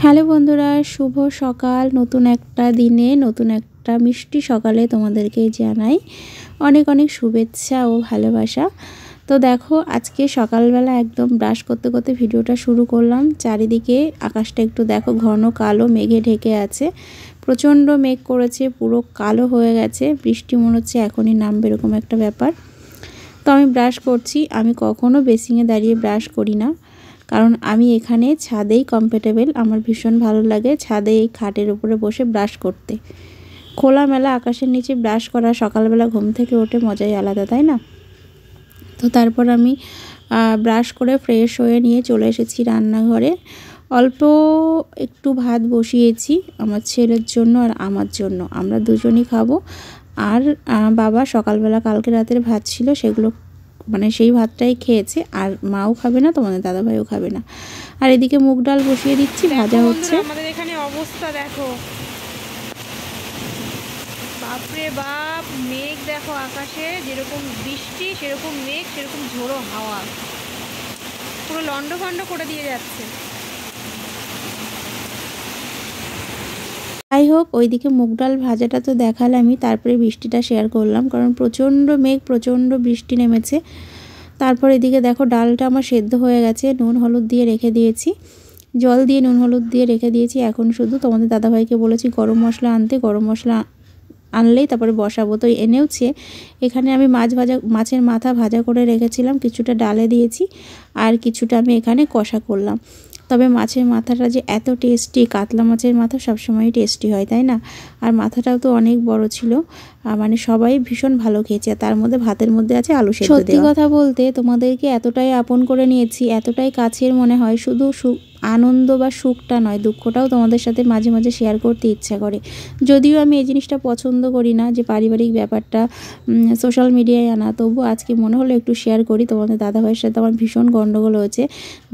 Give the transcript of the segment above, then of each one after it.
Hello বন্ধুরা, শুভ সকাল। নতুন একটা দিনে নতুন একটা মিষ্টি সকালে তোমাদেরকে জানাই অনেক অনেক শুভেচ্ছা ও ভালোবাসা। তো দেখো, আজকে সকালবেলা একদম ব্রাশ করতে করতে ভিডিওটা শুরু করলাম। চারিদিকে আকাশটা একটু দেখো, ঘন কালো মেঘে ঢেকে আছে। প্রচণ্ড মেঘ করেছে, পুরো কালো হয়ে গেছে। বৃষ্টি মনে হচ্ছে এখনই নামবে, এরকম একটা ব্যাপার। তো আমি ব্রাশ করছি। আমি কখনো বেসিংয়ে দাঁড়িয়ে ব্রাশ করি না, কারণ আমি এখানে ছাদেই কমফোর্টেবল। আমার ভীষণ ভালো লাগে ছাদে এই খাটের উপরে বসে ব্রাশ করতে। খোলামেলা আকাশের নিচে ব্রাশ করা সকালবেলা ঘুম থেকে ওঠে মজাই আলাদা, তাই না? তো তারপর আমি ব্রাশ করে ফ্রেশ হয়ে নিয়ে চলে এসেছি রান্নাঘরে। অল্প একটু ভাত বসিয়েছি আমার ছেলের জন্য আর আমার জন্য, আমরা দুজনই খাবো। আর বাবা সকালবেলা কালকে রাতের ভাত ছিল, সেগুলো মানে সেই ভাতটাই খেয়েছে। আর মাও খাবে না, তোমাদের দাদাভাইও খাবে না। আর এদিকে মুগ ডাল বসিয়ে দিচ্ছি, ভাজা হচ্ছে। আমাদের এখানে অবস্থা দেখো, বাপরে বাপ, মেঘ দেখো আকাশে, যেরকম বৃষ্টি সেরকম মেঘ, সেরকম ঝোড়ো হাওয়া, পুরো লন্ডভন্ড করে দিয়ে যাচ্ছে। যাই হোক, ওইদিকে মুগ ডাল ভাজাটা তো দেখালামই, তারপরে বৃষ্টিটা শেয়ার করলাম, কারণ প্রচণ্ড মেঘ, প্রচণ্ড বৃষ্টি নেমেছে। তারপর এদিকে দেখো, ডালটা আমার সেদ্ধ হয়ে গেছে, নুন হলুদ দিয়ে রেখে দিয়েছি, জল দিয়ে নুন হলুদ দিয়ে রেখে দিয়েছি। এখন শুধু তোমাদের দাদাভাইকে বলেছি গরম মশলা আনতে, গরম মশলা আনলেই তারপরে বসাবো। তো এনেওছে। এখানে আমি মাছের মাথা ভাজা করে রেখেছিলাম, কিছুটা ডালে দিয়েছি আর কিছুটা আমি এখানে কষা করলাম। তবে মাছের মাথাটা যে এত টেস্টি, কাতলা মাছের মাথা সবসময়ই টেস্টি হয়, তাই না? আর মাথাটাও তো অনেক বড় ছিল, মানে সবাই ভীষণ ভালো খেয়েছে। তার মধ্যে ভাতের মধ্যে আছে আলু সেদ্ধ। সত্যি কথা বলতে, তোমাদেরকে এতটাই আপন করে নিয়েছি, এতটাই কাছের মনে হয়, শুধু আনন্দ বা সুখটা নয়, দুঃখটাও তোমাদের সাথে মাঝে মাঝে শেয়ার করতে ইচ্ছা করে। যদিও আমি এই জিনিসটা পছন্দ করি না, যে পারিবারিক ব্যাপারটা সোশ্যাল মিডিয়ায় আনা, তবু আজকে মনে হলো একটু শেয়ার করি। তোমাদের দাদাভাইয়ের সাথে আমার ভীষণ গণ্ডগোল হয়েছে।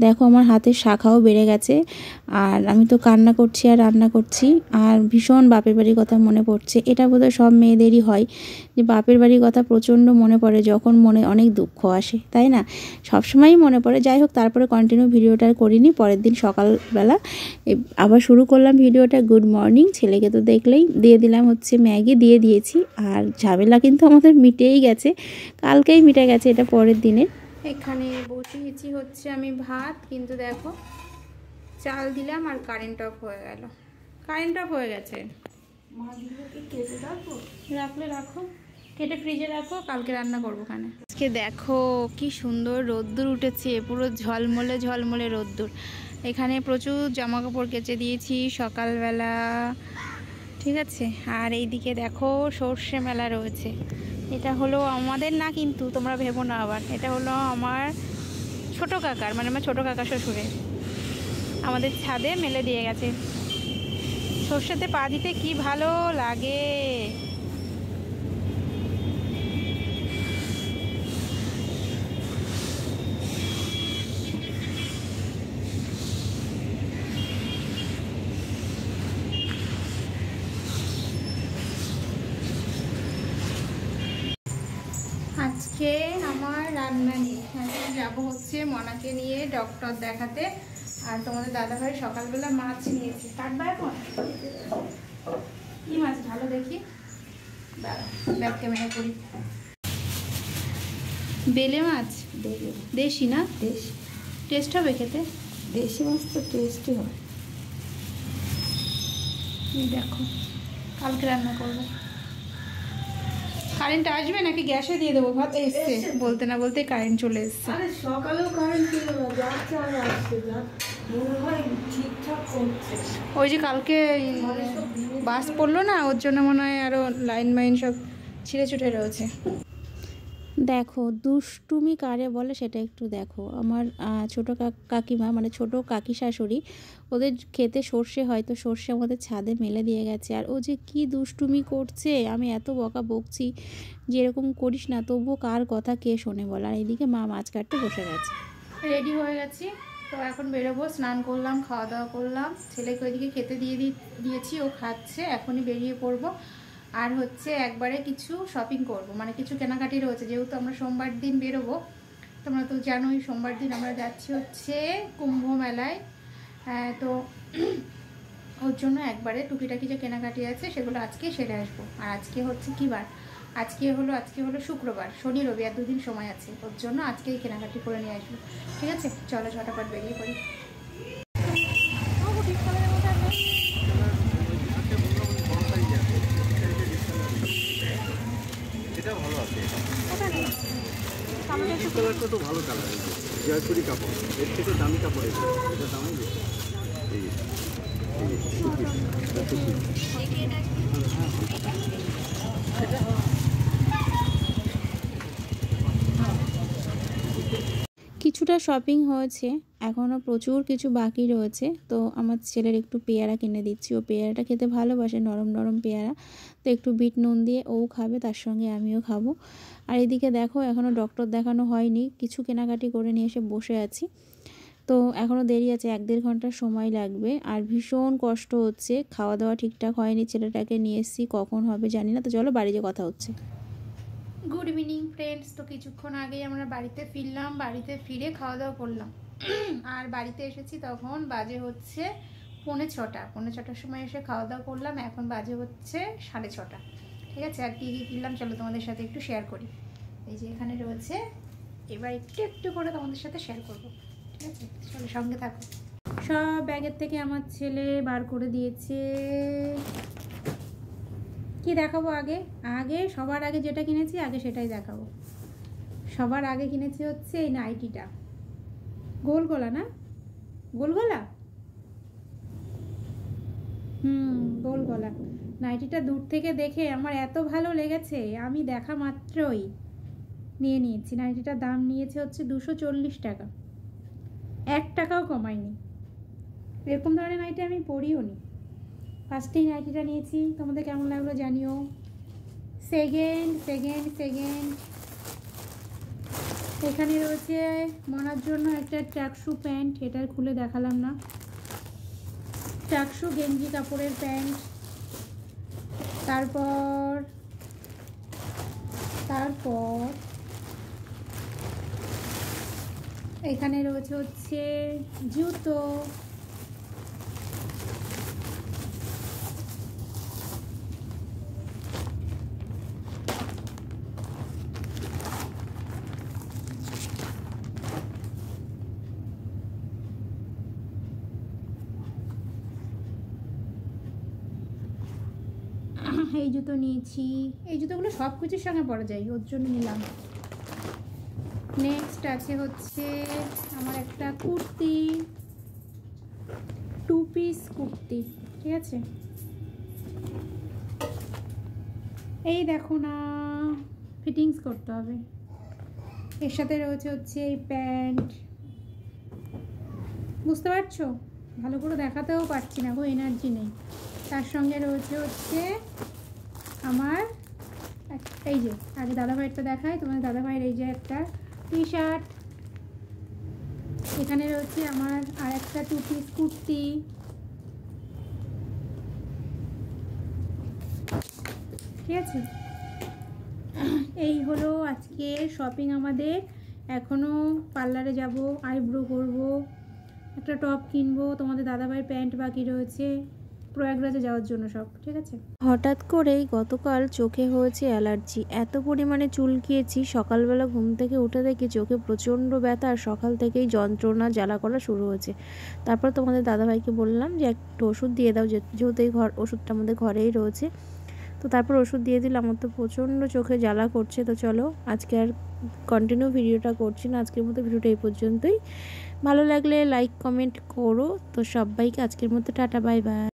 দেখো, আমার হাতের শাখাও বেড়ে গেছে, আর আমি তো কান্না করছি আর রান্না করছি, আর ভীষণ বাপের বাড়ির কথা মনে পড়ছে। এটা বোধহয় সব মেয়েদেরই হয়, যে বাপের বাড়ির কথা প্রচণ্ড মনে পড়ে যখন মনে অনেক দুঃখ আসে, তাই না? সবসময়ই মনে পড়ে। যাই হোক, তারপরে কন্টিনিউ ভিডিওটা করিনি। পরের দিন সকালবেলা আবার শুরু করলাম ভিডিওটা। Good morning. ছেলেকে তো দেখলেই দিয়ে দিলাম হচ্ছে ম্যাগি দিয়ে দিয়েছি, আর ঝামেলা কিন্তু আমাদের মিটেই গেছে, কালকেই মিটে গেছে, এটা পরের দিনের। এখানে বসিয়েছি হচ্ছে আমি ভাত, কিন্তু দেখো চাল দিলাম আর কারেন্ট অফ হয়ে গেল। কারেন্ট অফ হয়ে গেছে। রাখলে রাখো, কেটে ফ্রিজে রাখো, কালকে রান্না করবো ওখানে। আজকে দেখো কি সুন্দর রোদ্দুর উঠেছে, পুরো ঝলমলে ঝলমলে রোদ্দুর। এখানে প্রচুর জামা কাপড় কেচে দিয়েছি সকালবেলা, ঠিক আছে। আর এইদিকে দেখো সর্ষে মেলা রয়েছে। এটা হলো আমাদের না, কিন্তু তোমরা ভেবো না আবার, এটা হলো আমার ছোট কাকার, মানে আমার ছোট কাকা শ্বশুরের, আমাদের ছাদে মেলে দিয়ে গেছে। সর্ষেতে পা দিতে কি ভালো লাগে। আজকে আমার রান্না নেই, আজকে যাবো হচ্ছে মনাকে নিয়ে ডক্টর দেখাতে। আর তোমাদের দাদাভাই সকালবেলা মাছ নিয়েছে। কাটবা এখন? কি মাছ ভালো দেখি, দাঁড়া ব্যাক ক্যামেরা করি। বেলে মাছ, দেশি না? দেশি। টেস্ট হবে খেতে? দেশি মাছ তো টেস্টি হয়। দেখো, কালকে রান্না করবো। কারেন্ট আসবে নাকি গ্যাসে দিয়ে দেবো ভাত? এসছে, বলতে না বলতে কারেন্ট চলে এসছে। আরে সকালেও কারেন্ট ছিল না, যাচ্ছে আর আসছে, মনে হয় ঠিকঠাক করছে। ওই যে কালকে বাস পড়লো না, ওর জন্য মনে হয় আরও লাইন মাইন সব ছিঁড়ে ছুটে রয়েছে। দেখো, দুষ্টুমি কারে বলে সেটা একটু দেখো। আমার ছোটো কাকিমা, মানে ছোটো কাকি শাশুড়ি, ওদের খেতে সর্ষে হয়, তো সর্ষে আমাদের ছাদে মেলে দিয়ে গেছে। আর ও যে কি দুষ্টুমি করছে, আমি এত বকা বকছি যে এরকম করিস না, তবুও কার কথা কে শোনে বল। আর এইদিকে মা মাছ কাটতে বসে গেছে। রেডি হয়ে গেছি, তো এখন বেরোবো। স্নান করলাম, খাওয়া দাওয়া করলাম, ছেলেকে ওইদিকে খেতে দিয়েছি, ও খাচ্ছে, এখনই বেরিয়ে পড়বো। আর হচ্ছে একবারে কিছু শপিং করব, মানে কিছু কেনাকাটি রয়েছে, যেহেতু আমরা সোমবার দিন বেরোবো। তোমরা তো জানোই সোমবার দিন আমরা যাচ্ছি হচ্ছে কুম্ভ মেলায়। তো ওর জন্য একবারে টুকিটাকি যে কেনাকাটি আছে সেগুলো আজকে সেরে আসবো। আর আজকে হচ্ছে কী বার, আজকে হলো শুক্রবার, শনি রবি আর 2 দিন সময় আছে। ওর জন্য আজকেই কেনাকাটি করে নিয়ে আসবো। ঠিক আছে, চলো ঝটাপট বেরিয়ে পড়ি। এটা ভালো আছে, কালারটা তো ভালো কালার, জয়পুরি কাপড়, এর থেকে দামি কাপড়, এটা দামই বেশি। কিছুটা শপিং হয়েছে, এখনও প্রচুর কিছু বাকি রয়েছে। তো আমার ছেলের একটু পেয়ারা কিনে দিচ্ছি, ও পেয়ারাটা খেতে ভালোবাসে, নরম নরম পেয়ারা। তো একটু বিট নুন দিয়ে ও খাবে, তার সঙ্গে আমিও খাবো। আর এদিকে দেখো এখনও ডক্টর দেখানো হয়নি, কিছু কেনাকাটি করে নিয়ে এসে বসে আছি। তো এখনও দেরি আছে, 1-1.5 ঘন্টার সময় লাগবে। আর ভীষণ কষ্ট হচ্ছে, খাওয়া দাওয়া ঠিকঠাক হয়নি, ছেলেটাকে নিয়ে এসেছি, কখন হবে জানি না। তো চলো বাড়ি যে কথা হচ্ছে। Good evening friends. তো কিছুক্ষণ আগেই আমরা বাড়িতে ফিরলাম, বাড়িতে ফিরে খাওয়া দাওয়া করলাম। আর বাড়িতে এসেছি তখন বাজে হচ্ছে 5:45, 5:45টার সময় এসে খাওয়া দাওয়া করলাম। এখন বাজে হচ্ছে 6:30। ঠিক আছে, আর কী কী কিনলাম চলো তোমাদের সাথে একটু শেয়ার করি। এই যে এখানে রয়েছে, এবার একটু একটু করে তোমাদের সাথে শেয়ার করব। ঠিক আছে, চলো সঙ্গে থাকো। সব ব্যাগের থেকে আমার ছেলে বার করে দিয়েছে। কি দেখাবো আগে সবার আগে যেটা কিনেছি আগে সেটাই দেখাবো। সবার আগে কিনেছি হচ্ছে এই নাইটিটা, গোল গলা না, গোল গলা, গোল গলা নাইটিটা। দূর থেকে দেখে আমার এত ভালো লেগেছে, আমি দেখা মাত্রই নিয়ে নিয়েছি। নাইটিটার দাম নিয়েছে হচ্ছে 240 টাকা, 1 টাকাও কমায়নি। এরকম ধরনের নাইটি আমি পরিও নি। ফার্স্টেই নাইটিটা নিয়েছি, তোমাদের কেমন লাগলো জানিও। সেকেন্ড এখানে রয়েছে মনার জন্য একটা ট্র্যাকশু প্যান্ট, এটা খুলে দেখালাম না, ট্র্যাকশু গেঞ্জি কাপড়ের প্যান্ট। তারপর এখানে রয়েছে হচ্ছে জুতো। এই জুতো নিয়েছি, এই জুতোগুলো সব কিছুর সঙ্গে পরা যায়, ওর জন্য নিলাম। নেক্সট আছে হচ্ছে আমার একটা কুর্তি, 2 পিস কুর্তি। ঠিক আছে, এই দেখো না, ফিটিংস করতে হবে। এর সাথে রয়েছে হচ্ছে এই প্যান্ট, বুঝতে পারছো, ভালো করে দেখাতেও পারছি না গো, এনার্জি নেই। তার সঙ্গে রয়েছে হচ্ছে আমার এই যে, আগে দাদাভাইয়েরটা দেখাই তোমাদের, দাদাভাইয়ের এই যে একটা টি শার্ট। এখানে রয়েছে আমার আর একটা 2 পিস কুর্তি। ঠিক আছে, এই হলো আজকের শপিং আমাদের। এখনও পার্লারে যাব, আইব্রো করব, একটা টপ কিনবো, তোমাদের দাদাভাইয়ের প্যান্ট বাকি রয়েছে, প্রয়াগরাজে যাওয়ার জন্য সব। ঠিক আছে, হঠাৎ করেই গতকাল চোখে হয়েছে অ্যালার্জি, এত পরিমাণে চুলকিয়েছি। সকালবেলা ঘুম থেকে উঠে দেখি চোখে প্রচণ্ড ব্যথা, আর সকাল থেকেই যন্ত্রণা জ্বালা করা শুরু হয়েছে। তারপর তোমাদের দাদাভাইকে বললাম যে একটু ওষুধ দিয়ে দাও, যেহেতু এই ওষুধটা আমাদের ঘরেই রয়েছে। তো তারপর ওষুধ দিয়ে দিলাম, আমার তো প্রচণ্ড চোখে জ্বালা করছে। তো চলো আজকে আর কন্টিনিউ ভিডিওটা করছি না, আজকের মতো ভিডিওটা এই পর্যন্তই। ভালো লাগলে লাইক কমেন্ট করো। তো সবাইকে আজকের মতো টাটা, বাই বাই।